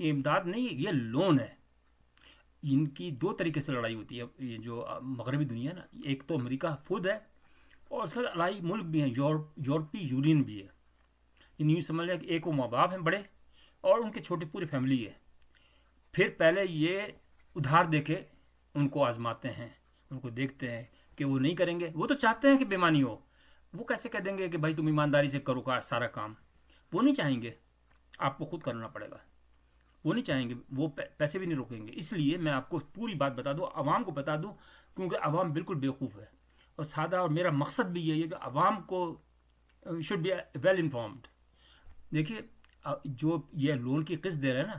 یہ امداد نہیں ہے، یہ لون ہے۔ ان کی دو طریقے سے لڑائی ہوتی ہے یہ جو مغربی دنیا ہے نا، ایک تو امریکہ خود ہے، اور اس کے بعد الائی ملک بھی ہیں، یورپی یونین بھی ہے۔ ان یوں سمجھ لیں کہ ایک وہ ماں باپ ہیں بڑے، اور ان کے چھوٹی پوری فیملی ہے۔ پھر پہلے یہ ادھار دے کے ان کو آزماتے ہیں، ان کو دیکھتے ہیں کہ وہ نہیں کریں گے۔ وہ تو چاہتے ہیں کہ بےمانی ہو، وہ کیسے کہہ دیں گے کہ بھائی تم ایمانداری سے کرو سارا کام؟ وہ نہیں چاہیں گے، آپ کو خود کرنا پڑے گا۔ وہ نہیں چاہیں گے، وہ پیسے بھی نہیں روکیں گے۔ اس لیے میں آپ کو پوری بات بتا دوں، عوام کو بتا دوں، کیونکہ عوام بالکل بیوقوف ہے اور سادہ، اور میرا مقصد بھی یہی ہے کہ عوام کو شوڈ بی ویل انفارمڈ۔ دیکھیے، جو یہ لون کی قسط دے رہے ہیں نا،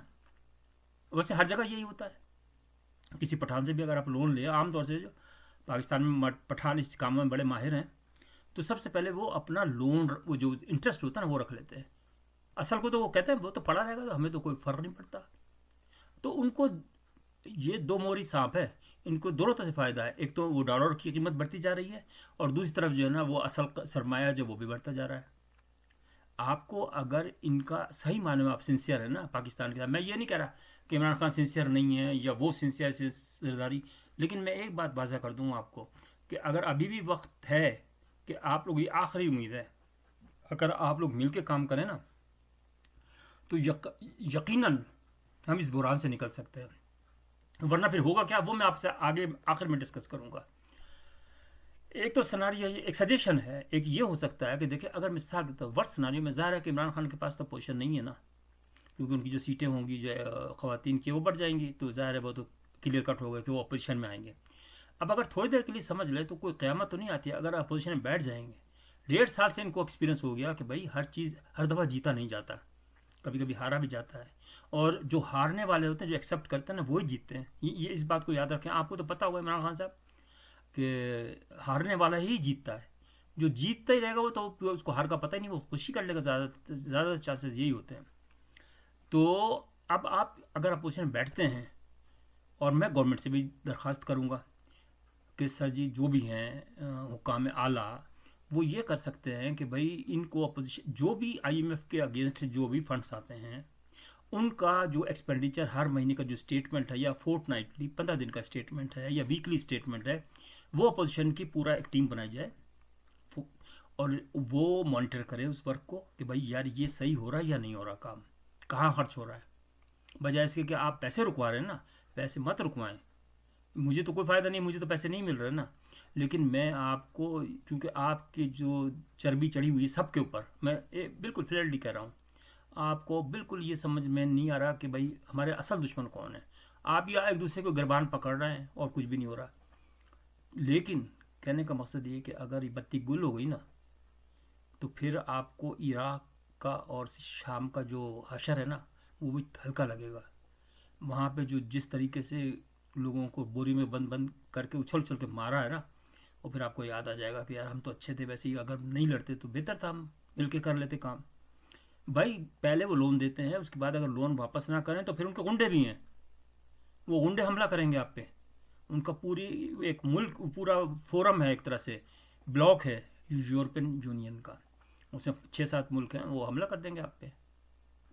ویسے ہر جگہ یہی ہوتا ہے۔ کسی پٹھان سے بھی اگر آپ لون لیں، عام طور سے جو پاکستان میں پٹھان اس کاموں میں بڑے ماہر ہیں، تو سب سے پہلے وہ اپنا لون، وہ جو انٹرسٹ ہوتا ہے نا، وہ رکھ لیتے ہیں۔ اصل کو تو وہ کہتے ہیں وہ تو پڑا رہے گا، تو ہمیں تو کوئی فرق نہیں پڑتا۔ تو ان کو یہ دو موری سانپ ہے، ان کو دونوں طرح سے فائدہ ہے۔ ایک تو وہ ڈالر کی قیمت بڑھتی جا رہی ہے، اور دوسری طرف جو ہے نا وہ اصل سرمایہ جو وہ بھی بڑھتا جا رہا ہے۔ آپ کو اگر ان کا صحیح معنی میں آپ سنسیئر ہے نا پاکستان کے ساتھ، میں یہ نہیں کہہ رہا کہ عمران خان سنسیئر نہیں ہے یا وہ سنسیئر سرداری، لیکن میں ایک بات واضح کر دوں آپ کو کہ اگر ابھی بھی وقت ہے کہ آپ لوگ، یہ آخری امید ہے، اگر آپ لوگ مل کے کام کریں نا تو یقیناً ہم اس بحران سے نکل سکتے ہیں۔ ورنہ پھر ہوگا کیا، وہ میں آپ سے آگے آخر میں ڈسکس کروں گا۔ ایک تو سناریو، ایک سجیشن ہے، ایک یہ ہو سکتا ہے کہ دیکھیں، اگر مثال کے طور ورس سناریو میں ظاہر ہے کہ عمران خان کے پاس تو پوزیشن نہیں ہے نا، کیونکہ ان کی جو سیٹیں ہوں گی جو خواتین کی وہ بڑھ جائیں گی، تو ظاہر ہے وہ تو کلیئر کٹ ہوگا کہ وہ اپوزیشن میں آئیں گے۔ اب اگر تھوڑی دیر کے لیے سمجھ لے تو کوئی قیامت تو نہیں آتی ہے اگر اپوزیشن میں بیٹھ جائیں گے۔ 1.5 سال سے ان کو ایکسپیرینس ہو گیا کہ بھائی ہر چیز ہر دفعہ جیتا نہیں جاتا، کبھی کبھی ہارا بھی جاتا ہے، اور جو ہارنے والے ہوتے ہیں، جو ایکسیپٹ کرتے ہیں نا، وہی جیتتے ہیں۔ یہ اس بات کو یاد رکھیں۔ آپ کو تو پتہ ہوگا عمران خان صاحب کہ ہارنے والا ہی جیتتا ہے، جو جیتتا ہی رہے گا وہ تو اس کو ہار کا پتہ ہی نہیں، وہ خوشی کر لے گا، زیادہ چانسز یہی ہوتے ہیں۔ تو اب آپ اگر اپوزیشن میں بیٹھتے ہیں، اور میں گورنمنٹ سے بھی درخواست کروں گا کہ سر جی جو بھی ہیں حکام اعلیٰ، وہ یہ کر سکتے ہیں کہ بھائی ان کو اپوزیشن جو بھی آئی ایم ایف کے اگینسٹ جو بھی فنڈس آتے ہیں، ان کا جو ایکسپینڈیچر ہر مہینے کا جو اسٹیٹمنٹ ہے، یا فورٹ نائٹلی 15 دن کا اسٹیٹمنٹ ہے، یا ویکلی اسٹیٹمنٹ ہے، وہ اپوزیشن کی پورا ایک ٹیم بنائی جائے، اور وہ مانیٹر کرے اس ورک کو کہ بھائی یار یہ صحیح ہو رہا ہے یا نہیں ہو رہا، کام کہاں خرچ ہو رہا ہے، بجائے اس کے کہ آپ پیسے رکوا رہے ہیں نا، پیسے مت رکوائیں۔ مجھے تو کوئی فائدہ نہیں، مجھے تو پیسے نہیں مل رہے نا، لیکن میں آپ کو، کیونکہ آپ کی جو چربی چڑھی ہوئی ہے سب کے اوپر، میں بالکل فلیئرلی کہہ رہا ہوں، آپ کو بالکل یہ سمجھ میں نہیں آ رہا کہ بھائی ہمارے اصل دشمن کون ہے۔ آپ یا ایک دوسرے کو گربان پکڑ رہے ہیں اور کچھ بھی نہیں ہو رہا۔ لیکن کہنے کا مقصد یہ کہ اگر یہ بتی گل ہو گئی نا، تو پھر آپ کو عراق کا اور شام کا جو حشر ہے نا، وہ بھی ہلکا لگے گا۔ وہاں پہ جو جس طریقے سے لوگوں کو بوری میں بند بند کر کے اچھل اچھل کے مارا ہے نا، وہ پھر آپ کو یاد آ جائے گا کہ یار ہم تو اچھے تھے، ویسے ہی اگر نہیں لڑتے تو بہتر تھا، ہم مل کے کر لیتے کام۔ بھائی پہلے وہ لون دیتے ہیں، اس کے بعد اگر لون واپس نہ کریں تو پھر ان کے غنڈے بھی ہیں، وہ غنڈے حملہ کریں گے آپ پہ۔ ان کا پوری ایک ملک، پورا فورم ہے، ایک طرح سے بلاک ہے یورپین یونین کا، اس میں 6-7 ملک ہیں، وہ حملہ کر دیں گے آپ پہ۔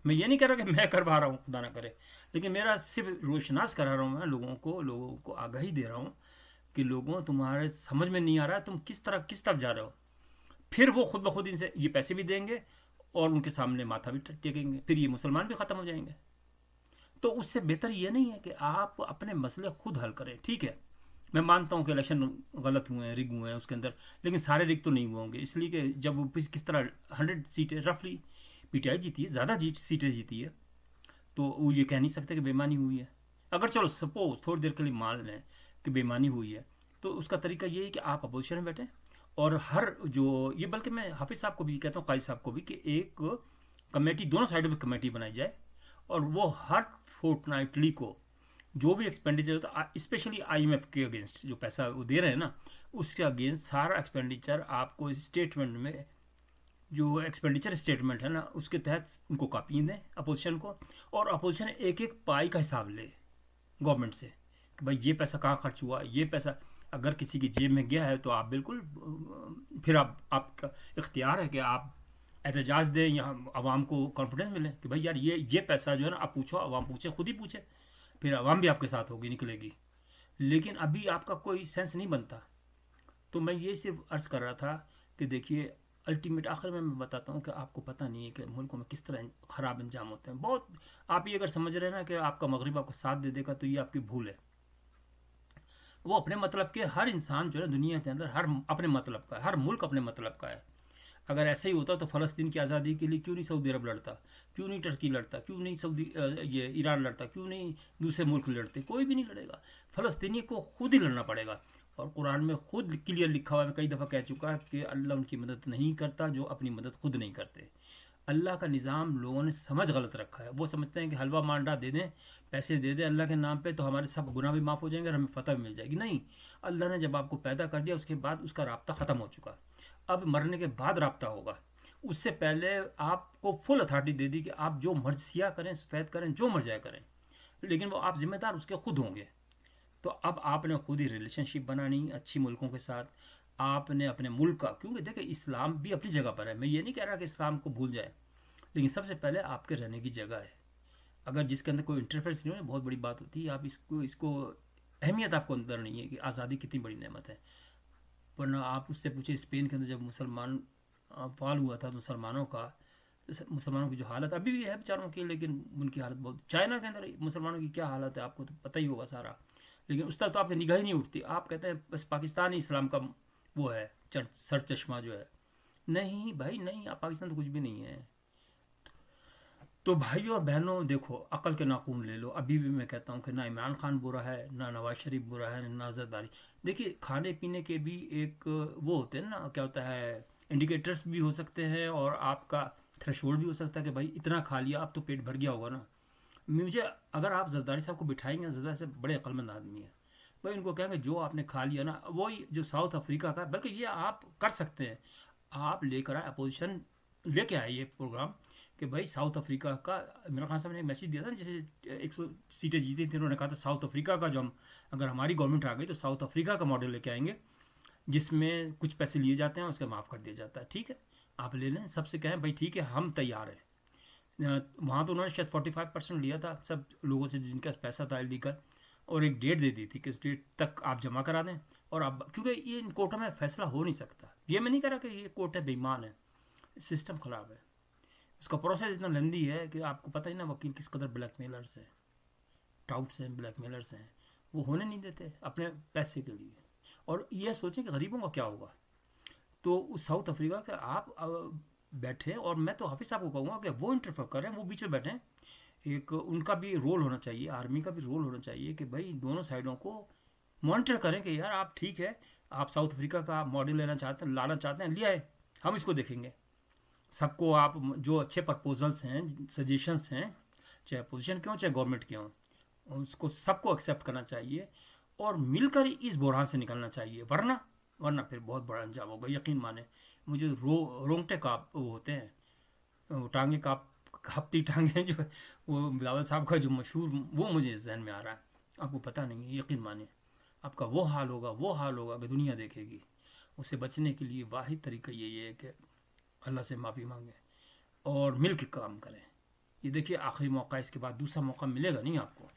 میں یہ نہیں کہہ رہا کہ میں کروا رہا ہوں، خدا نہ کرے، لیکن میرا صرف روشناس کرا رہا ہوں، میں لوگوں کو آگاہی دے رہا ہوں کہ لوگوں تمہارے سمجھ میں نہیں آ رہا ہے تم کس طرف جا رہے ہو۔ پھر وہ خود بخود ان سے یہ پیسے بھی دیں گے اور ان کے سامنے ماتھا بھی ٹیکیں گے، پھر یہ مسلمان بھی ختم ہو جائیں گے۔ تو اس سے بہتر یہ نہیں ہے کہ آپ اپنے مسئلے خود حل کریں۔ ٹھیک ہے، میں مانتا ہوں کہ الیکشن غلط ہوئے ہیں، رگ ہوئے ہیں اس کے اندر، لیکن سارے رگ تو نہیں ہوئے ہوں گے، اس لیے کہ جب وہ کس طرح 100 سیٹیں رفلی پی ٹی آئی جیتی ہے، زیادہ سیٹیں جیتی ہے، تو وہ یہ کہہ نہیں سکتے کہ بے ایمانی ہوئی ہے۔ اگر چلو سپوز تھوڑی دیر کے لیے مان لیں کہ بے ایمانی ہوئی ہے، تو اس کا طریقہ یہ ہے کہ آپ اپوزیشن میں بیٹھیں، اور ہر جو یہ، بلکہ میں حافظ صاحب کو بھی کہتا ہوں، قاضی صاحب کو بھی، کہ ایک کمیٹی، دونوں سائڈوں پہ کمیٹی بنائی جائے، اور وہ ہر فورٹ نائٹلی کو جو بھی ایکسپینڈیچر ہوتا ہے، اسپیشلی آئی ایم ایف کے اگینسٹ جو پیسہ وہ دے رہے ہیں نا، اس کے اگینسٹ سارا ایکسپینڈیچر آپ کو اسٹیٹمنٹ میں، جو ایکسپینڈیچر اسٹیٹمنٹ ہے نا، اس کے تحت ان کو کاپی دیں اپوزیشن کو، اور اپوزیشن ایک ایک پائی کا حساب لے گورنمنٹ سے کہ بھائی یہ پیسہ کہاں خرچ ہوا، یہ پیسہ اگر کسی کی جیب میں گیا ہے تو آپ بالکل، پھر آپ کا اختیار ہے کہ آپ احتجاج دیں یا عوام کو کانفیڈنس ملے کہ بھائی یار یہ پیسہ جو ہے نا آپ پوچھو، عوام پوچھے، خود ہی پوچھے، پھر عوام بھی آپ کے ساتھ ہوگی، نکلے گی. لیکن ابھی آپ کا کوئی سینس نہیں بنتا. تو میں یہ صرف عرض کر رہا تھا کہ دیکھیے الٹیمیٹ آخر میں بتاتا ہوں کہ آپ کو پتہ نہیں ہے کہ ملکوں میں کس طرح خراب انجام ہوتے ہیں. بہت آپ یہ اگر سمجھ رہے ہیں نا کہ آپ کا مغرب آپ کا ساتھ دے دے گا تو یہ آپ کی بھول ہے. وہ اپنے مطلب کے، ہر انسان جو ہے دنیا کے اندر ہر اپنے مطلب کا ہے، ہر ملک اپنے مطلب کا ہے. اگر ایسا ہی ہوتا تو فلسطین کی آزادی کے لیے کیوں نہیں سعودی عرب لڑتا، کیوں نہیں ٹرکی لڑتا، کیوں نہیں یہ ایران لڑتا، کیوں نہیں دوسرے ملک لڑتے؟ کوئی بھی نہیں لڑے گا. فلسطینی کو خود ہی لڑنا پڑے گا. اور قرآن میں خود کلیئر لکھا ہوا ہے، میں کئی دفعہ کہہ چکا کہ اللہ ان کی مدد نہیں کرتا جو اپنی مدد خود نہیں کرتے. اللہ کا نظام لوگوں نے سمجھ غلط رکھا ہے. وہ سمجھتے ہیں کہ حلوہ مانڈا دے دیں، پیسے دے دیں اللہ کے نام پہ تو ہمارے سب گناہ بھی معاف ہو جائیں گے اور ہمیں فتح بھی مل جائے گی. نہیں، اللہ نے جب آپ کو پیدا کر دیا اس کے بعد اس کا رابطہ ختم ہو چکا. اب مرنے کے بعد رابطہ ہوگا. اس سے پہلے آپ کو فل اتھارٹی دے دی کہ آپ جو مرض سیاہ کریں، سفید کریں، جو مرض جائے کریں، لیکن وہ آپ ذمہ دار اس کے خود ہوں گے. تو اب آپ نے خود ہی ریلیشن شپ بنانی اچھی ملکوں کے ساتھ. آپ نے اپنے ملک کا، کیونکہ دیکھیں اسلام بھی اپنی جگہ پر ہے، میں یہ نہیں کہہ رہا کہ اسلام کو بھول جائے، لیکن سب سے پہلے آپ کے رہنے کی جگہ ہے. اگر جس کے اندر کوئی انٹرفیئرنس نہیں ہو بہت بڑی بات ہوتی ہے. آپ اس کو اہمیت آپ کو اندر نہیں ہے کہ آزادی کتنی بڑی نعمت ہے. ورنہ آپ اس سے پوچھیں اسپین کے اندر جب مسلمان فال ہوا تھا مسلمانوں کا، مسلمانوں کی جو حالت ابھی بھی ہے بیچاروں کی، لیکن ان کی حالت بہت، چائنا کے اندر مسلمانوں کی کیا حالت ہے آپ کو تو پتہ ہی ہوگا سارا. لیکن اس طرح تو آپ کی نگاہ ہی نہیں اٹھتی. آپ کہتے ہیں بس پاکستان ہی اسلام کا وہ ہے سر چشمہ جو ہے. نہیں بھائی نہیں، آپ پاکستان تو کچھ بھی نہیں ہے. تو بھائیوں اور بہنوں دیکھو، عقل کے ناخون لے لو. ابھی بھی میں کہتا ہوں کہ نہ عمران خان برا ہے، نہ نواز شریف برا ہے، نہ ناظر داری. دیکھیے کھانے پینے کے بھی ایک وہ ہوتے ہیں نا، کیا ہوتا ہے، انڈیکیٹرز بھی ہو سکتے ہیں اور آپ کا تھریشولڈ بھی ہو سکتا ہے کہ بھائی اتنا کھا لیا اب تو پیٹ بھر گیا ہوگا نا. مجھے اگر آپ زرداری صاحب کو بٹھائیں گے، زرداری صاحب بڑے عقل مند آدمی ہیں، بھائی ان کو کہیں گے جو آپ نے کھا لیا نا، وہی جو ساؤتھ افریقہ کا، بلکہ یہ آپ کر سکتے ہیں. آپ لے کر آئے، اپوزیشن لے کے آئے یہ پروگرام کہ بھائی ساؤتھ افریقہ کا، عمران خان صاحب نے میسج دیا تھا جیسے 100 سیٹیں جیتی تھیں، انہوں نے کہا تھا ساؤتھ افریقہ کا جو ہم، اگر ہماری گورنمنٹ آ گئی تو ساؤتھ افریقہ کا ماڈل لے کے آئیں گے جس میں کچھ پیسے لیے جاتے ہیں اس کا معاف کر دیا جاتا ہے. ٹھیک ہے آپ لے لیں، سب سے کہیں بھائی ٹھیک ہے ہم تیار ہیں. وہاں تو انہوں نے شاید 45% لیا تھا سب لوگوں سے جن کا پیسہ تھا لیکر، اور ایک ڈیٹ دے دی تھی کہ اس ڈیٹ تک آپ جمع کرا دیں. اور اب کیونکہ یہ ان کورٹوں میں فیصلہ ہو نہیں سکتا، یہ میں نہیں کہہ رہا کہ یہ کورٹ ہے بے ایمان ہے، سسٹم خراب ہے. اس کا پروسیس اتنا لمبی ہے کہ آپ کو پتہ ہی نا وکیل کس قدر بلیک میلرز ہیں، ٹاؤٹس ہیں، بلیک میلرز ہیں. وہ ہونے نہیں دیتے اپنے پیسے کے لیے. اور یہ سوچیں کہ غریبوں کا کیا ہوگا. تو اس ساؤتھ افریقہ کے آپ بیٹھیں، اور میں تو حافظ صاحب کو کہوں گا کہ وہ انٹرفیئر کریں، وہ بیچ میں بیٹھیں. ایک ان کا بھی رول ہونا چاہیے، آرمی کا بھی رول ہونا چاہیے کہ بھائی دونوں سائڈوں کو مانیٹر کریں کہ یار آپ ٹھیک ہے، آپ ساؤتھ افریقہ کا ماڈل لینا چاہتے ہیں، لانا چاہتے ہیں، لے آئے، ہم اس کو دیکھیں گے. سب کو آپ جو اچھے پرپوزلس ہیں، سجیشنس ہیں، چاہے اپوزیشن کے ہوں چاہے گورنمنٹ کے ہوں، اس کو سب کو ایکسیپٹ کرنا چاہیے اور مل کر اس بحران سے نکلنا چاہیے. ورنہ پھر بہت بڑا انجام ہوگا، یقین مانیں. مجھے رونگٹے کاپ وہ ہوتے ہیں، وہ ٹانگیں کاپتی ٹانگیں جو وہ بلاول صاحب کا جو مشہور، وہ مجھے ذہن میں آ رہا ہے. آپ کو پتہ نہیں ہے، یقین مانیں آپ کا وہ حال ہوگا کہ دنیا دیکھے گی. اس سے بچنے کے لیے واحد طریقہ یہی ہے کہ اللہ سے معافی مانگیں اور مل کے کام کریں. یہ دیکھیے آخری موقع، اس کے بعد دوسرا موقع ملے گا نہیں آپ کو.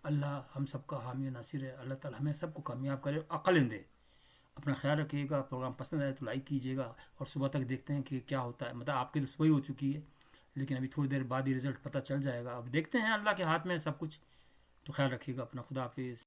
اللہ ہم سب کا حامی ناصر ہے. اللہ تعالی ہمیں سب کو کامیاب کرے، عقل دے. اپنا خیال رکھیے گا. پروگرام پسند آئے تو لائک کیجیے گا، اور صبح تک دیکھتے ہیں کہ کیا ہوتا ہے. مطلب آپ کی تو صبح ہی ہو چکی ہے، لیکن ابھی تھوڑی دیر بعد ہی رزلٹ پتہ چل جائے گا. اب دیکھتے ہیں، اللہ کے ہاتھ میں ہے سب کچھ. تو خیال رکھیے گا اپنا. خدا حافظ.